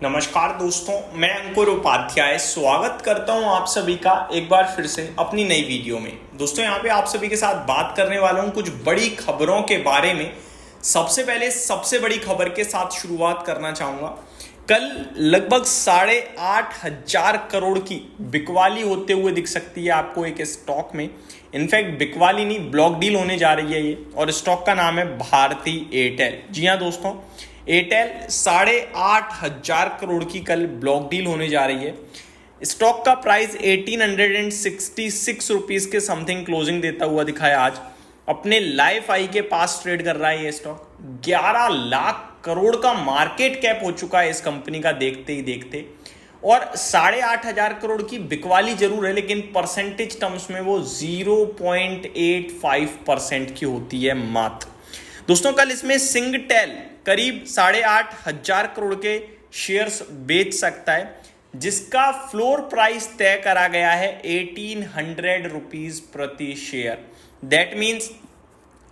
नमस्कार दोस्तों, मैं अंकुर उपाध्याय स्वागत करता हूं आप सभी का एक बार फिर से अपनी नई वीडियो में। दोस्तों यहाँ पे आप सभी के साथ बात करने वाला हूं कुछ बड़ी खबरों के बारे में। सबसे पहले सबसे बड़ी खबर के साथ शुरुआत करना चाहूंगा। कल लगभग 8,500 करोड़ की बिकवाली होते हुए दिख सकती है आपको एक स्टॉक में। इनफैक्ट बिकवाली नहीं, ब्लॉक डील होने जा रही है ये, और स्टॉक का नाम है भारती एयरटेल। जी हाँ दोस्तों, एयरटेल 8,500 करोड़ की कल ब्लॉक डील होने जा रही है। स्टॉक का प्राइस 1866 रुपीज के समथिंग क्लोजिंग देता हुआ दिखाया आज। अपने लाइफ हाई के पास ट्रेड कर रहा है ये स्टॉक। 11 लाख करोड़ का मार्केट कैप हो चुका है इस कंपनी का देखते ही देखते, और 8,500 करोड़ की बिकवाली जरूर है, लेकिन परसेंटेज टर्म्स में वो 0.85% की होती है मात्र। दोस्तों कल इसमें सिंगटेल करीब 8,500 करोड़ के शेयर्स बेच सकता है, जिसका फ्लोर प्राइस तय करा गया है 1,800 रुपीज प्रति शेयर। दैट मीन्स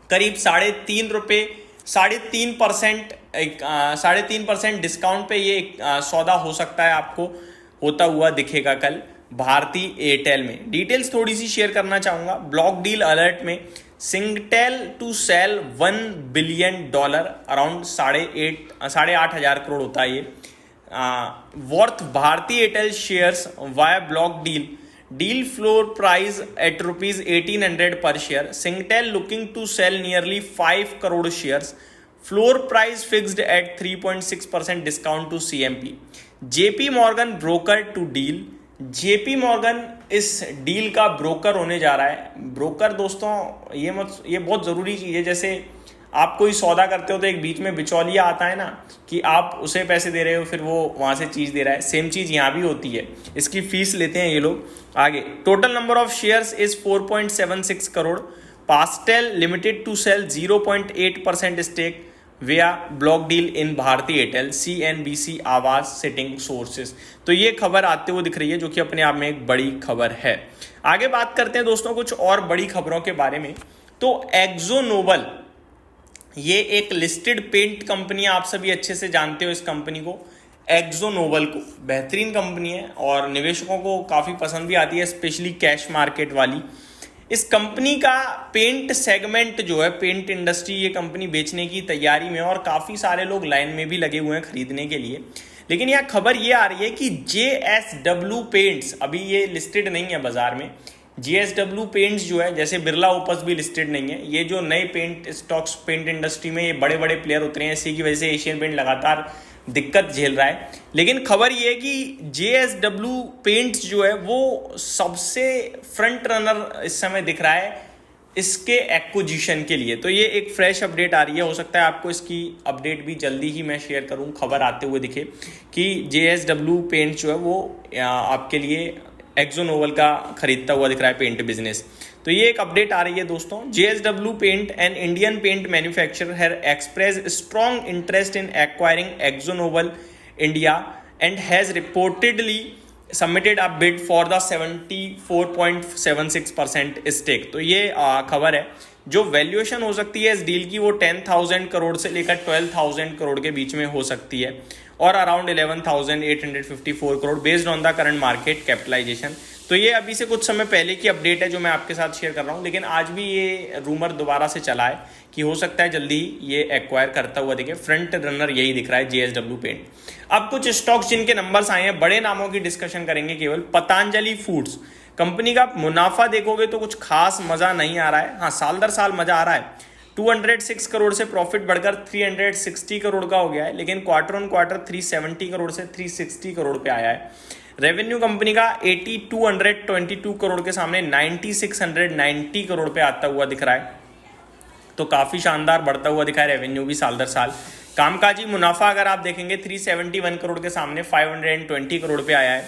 करीब 3.5 रुपये, 3.5% डिस्काउंट पे ये सौदा हो सकता है, आपको होता हुआ दिखेगा कल भारती एयरटेल में। डिटेल्स थोड़ी सी शेयर करना चाहूंगा। ब्लॉक डील अलर्ट में Singtel to sell $1 billion around 8,500 crore होता है ये worth Bharti Airtel shares via block deal floor price at ₹1,800 per share. Singtel looking to sell nearly 5 crore shares, floor price fixed at 3.6% discount to CMP। JP Morgan broker to deal. JP Morgan इस deal का broker होने जा रहा है। Broker दोस्तों ये बहुत ज़रूरी चीज़ है। जैसे आप कोई सौदा करते हो तो एक बीच में बिचौलिया आता है ना, कि आप उसे पैसे दे रहे हो फिर वो वहाँ से चीज़ दे रहा है। सेम चीज़ यहाँ भी होती है, इसकी फीस लेते हैं ये लोग। आगे total number of shares is 4.76 crore. Pastel limited to sell 0.8% stake via block deal in Bharti Airtel, CNBC Awaaz citing sources. तो ये खबर आते हुए दिख रही है, जो कि अपने आप में एक बड़ी खबर है। आगे बात करते हैं दोस्तों कुछ और बड़ी खबरों के बारे में। तो एक्जो नोबल, ये एक लिस्टेड पेंट कंपनी, आप सभी अच्छे से जानते हो इस कंपनी को। एक्जो नोबल को बेहतरीन कंपनी है और निवेशकों को काफ़ी पसंद भी आती है, स्पेशली कैश मार्केट वाली। इस कंपनी का पेंट सेगमेंट जो है, पेंट इंडस्ट्री, ये कंपनी बेचने की तैयारी में, और काफ़ी सारे लोग लाइन में भी लगे हुए हैं खरीदने के लिए। लेकिन यह खबर ये आ रही है कि JSW पेंट्स, अभी ये लिस्टेड नहीं है बाजार में। JSW पेंट्स जो है, जैसे बिरला ओपस भी लिस्टेड नहीं है, ये जो नए पेंट स्टॉक्स पेंट इंडस्ट्री में ये बड़े बड़े प्लेयर उतरे हैं, इसी की वजह से एशियन पेंट लगातार दिक्कत झेल रहा है। लेकिन खबर ये है कि JSW पेंट्स जो है वो सबसे फ्रंट रनर इस समय दिख रहा है इसके एक्विजिशन के लिए। तो ये एक फ्रेश अपडेट आ रही है, हो सकता है आपको इसकी अपडेट भी जल्दी ही मैं शेयर करूं, खबर आते हुए दिखे कि JSW पेंट्स जो है वो आपके लिए एक्जो नोबल का खरीदता हुआ दिख रहा है पेंट बिजनेस। तो ये एक अपडेट आ रही है दोस्तों। JSW paint and Indian paint manufacturer have expressed strong interest in acquiring Akzo Nobel India and has reportedly submitted a bid for the 74.76% stake. तो ये खबर है। जो वैल्यूएशन हो सकती है इस डील की वो 10,000 करोड़ से लेकर 12,000 करोड़ के बीच में हो सकती है, और around 11,854 crore based on the current market capitalisation. तो ये अभी से कुछ समय पहले की अपडेट है जो मैं आपके साथ शेयर कर रहा हूँ, लेकिन आज भी ये रूमर दोबारा से चला है कि हो सकता है जल्दी ये एक्वायर करता हुआ दिखे। फ्रंट रनर यही दिख रहा है JSW पेंट। अब कुछ स्टॉक्स जिनके नंबर्स आए हैं, बड़े नामों की डिस्कशन करेंगे केवल। पतंजलि फूड्स कंपनी का मुनाफा देखोगे तो कुछ खास मजा नहीं आ रहा है। हाँ, साल दर साल मजा आ रहा है। 206 करोड़ से प्रॉफिट बढ़कर 360 करोड़ का हो गया है, लेकिन क्वार्टर ऑन क्वार्टर 370 करोड़ से 360 करोड़ पे आया है। रेवेन्यू कंपनी का 8222 करोड़ के सामने 9690 करोड़ पे आता हुआ दिख रहा है। तो काफ़ी शानदार बढ़ता हुआ दिखा है रेवेन्यू भी साल दर साल। कामकाजी मुनाफा अगर आप देखेंगे 371 करोड़ के सामने 520 करोड़ पे आया है।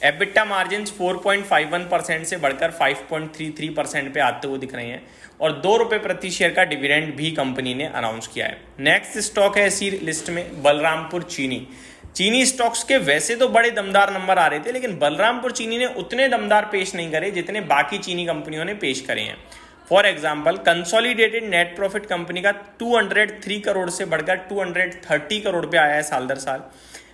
एबिटा मार्जिन 4.51% से बढ़कर 5.33% पे आते हुए दिख रहे हैं, और ₹2 प्रति शेयर का डिविडेंड भी कंपनी ने अनाउंस किया है। नेक्स्ट स्टॉक है इसी लिस्ट में बलरामपुर चीनी स्टॉक्स के वैसे तो बड़े दमदार नंबर आ रहे थे, लेकिन बलरामपुर चीनी ने उतने दमदार पेश नहीं करे जितने बाकी चीनी कंपनियों ने पेश करे हैं। For example, consolidated net profit company का 203 करोड़ से बढ़कर 230 करोड़ पे आया है साल दर साल।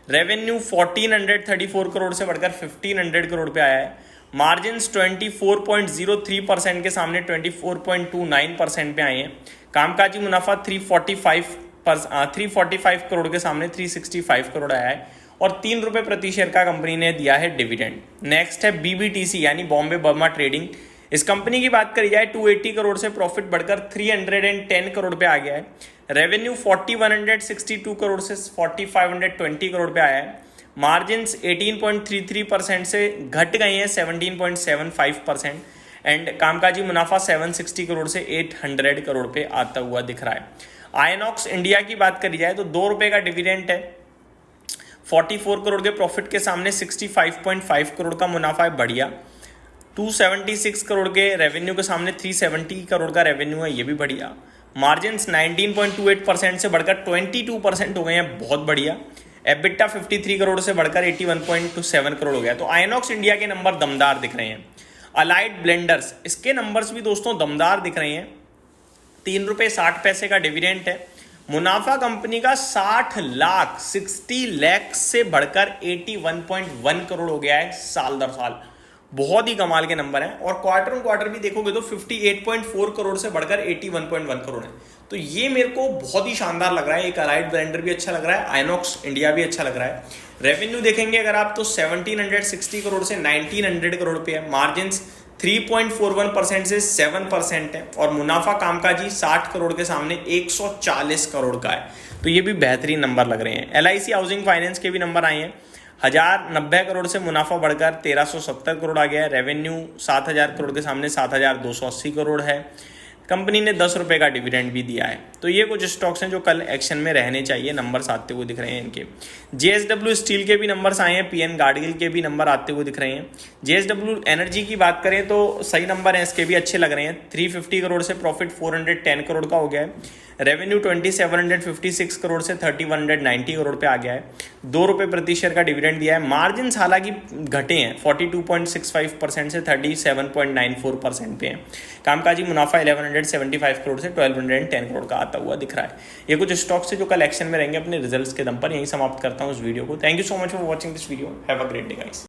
रेवेन्यू 1434 करोड़ से बढ़कर 1500 करोड़ पे आया है। मार्जिन्स 24.03% के सामने 24.29% पे आए हैं। कामकाजी मुनाफा 345 करोड़ के सामने 365 करोड़ आया है और 3 रुपये प्रति शेयर का कंपनी ने दिया है डिविडेंड। नेक्स्ट है बीबीटीसी यानी बॉम्बे बर्मा ट्रेडिंग। इस कंपनी की बात करी जाए 280 करोड़ से प्रॉफिट बढ़कर 310 करोड़ पे आ गया है। रेवेन्यू 4162 करोड़ से 4520 करोड़ पे आया है। मार्जिन्स 18.33% से घट गए हैं 17.75% एंड कामकाजी मुनाफा 760 करोड़ से 800 करोड़ पे आता हुआ दिख रहा है। आयनॉक्स इंडिया की बात करी जाए तो 2 रुपये का डिविडेंड है। 44 करोड़ के प्रॉफिट के सामने 65.5 करोड़ का मुनाफा है, बढ़िया। 276 करोड़ के रेवेन्यू के सामने 370 करोड़ का रेवेन्यू है, ये भी बढ़िया। मार्जिन्स 19.28% से बढ़कर 22% हो गए हैं, बहुत बढ़िया। एबिटा 53 करोड़ से बढ़कर 81.27 करोड़ हो गया। तो आयनॉक्स इंडिया के नंबर दमदार दिख रहे हैं। अलाइड ब्लेंडर्स, इसके नंबर्स भी दोस्तों दमदार दिख रहे हैं। 3 रुपये 60 पैसे का डिविडेंड है। मुनाफा कंपनी का 60 लाख से बढ़कर 81.1 करोड़ हो गया है साल दर साल, बहुत ही कमाल के नंबर हैं। और क्वार्टर ऑन क्वार्टर भी देखोगे तो 58.4 करोड़ से बढ़कर 81.1 करोड़ है। तो ये मेरे को बहुत ही शानदार लग रहा है। एक अलाइड ब्लेंडर भी अच्छा लग रहा है, आयनॉक्स इंडिया भी अच्छा लग रहा है। रेवेन्यू देखेंगे अगर आप तो 1760 करोड़ से 1900 करोड़ पे है। मार्जिन्स 3.41% से 7% है और मुनाफा कामकाजी 60 करोड़ के सामने 140 करोड़ का है। तो ये भी बेहतरीन नंबर लग रहे हैं। LIC हाउसिंग फाइनेंस के भी नंबर आए हैं। 1090 करोड़ से मुनाफा बढ़कर 1370 करोड़ आ गया है। रेवेन्यू 7000 करोड़ के सामने 7280 करोड़ है। कंपनी ने 10 रुपये का डिविडेंड भी दिया है। तो ये कुछ स्टॉक्स हैं जो कल एक्शन में रहने चाहिए। नंबर्स आते हुए दिख रहे हैं इनके। JSW स्टील के भी नंबर्स आए हैं। PN गार्डगिल के भी नंबर आते हुए दिख रहे हैं। JSW एनर्जी की बात करें तो सही नंबर हैं, इसके भी अच्छे लग रहे हैं। 350 करोड़ से प्रॉफिट 410 करोड़ का हो गया है। रेवेन्यू 2756 करोड़ से 3190 करोड़ पे आ गया है। 2 रुपये प्रति शेयर का डिविडेंड दिया है। मार्जिन्स हालांकि घटे हैं, 42.65% से 37.94% पे हैं। कामकाजी मुनाफा 1175 करोड़ से 1210 करोड़ का आता हुआ दिख रहा है। ये कुछ स्टॉक्स है जो कल एक्शन में रहेंगे अपने रिजल्ट्स के दम पर। यही समाप्त करता हूँ इस वीडियो को। Thank you so much for watching this video. Have a great day guys.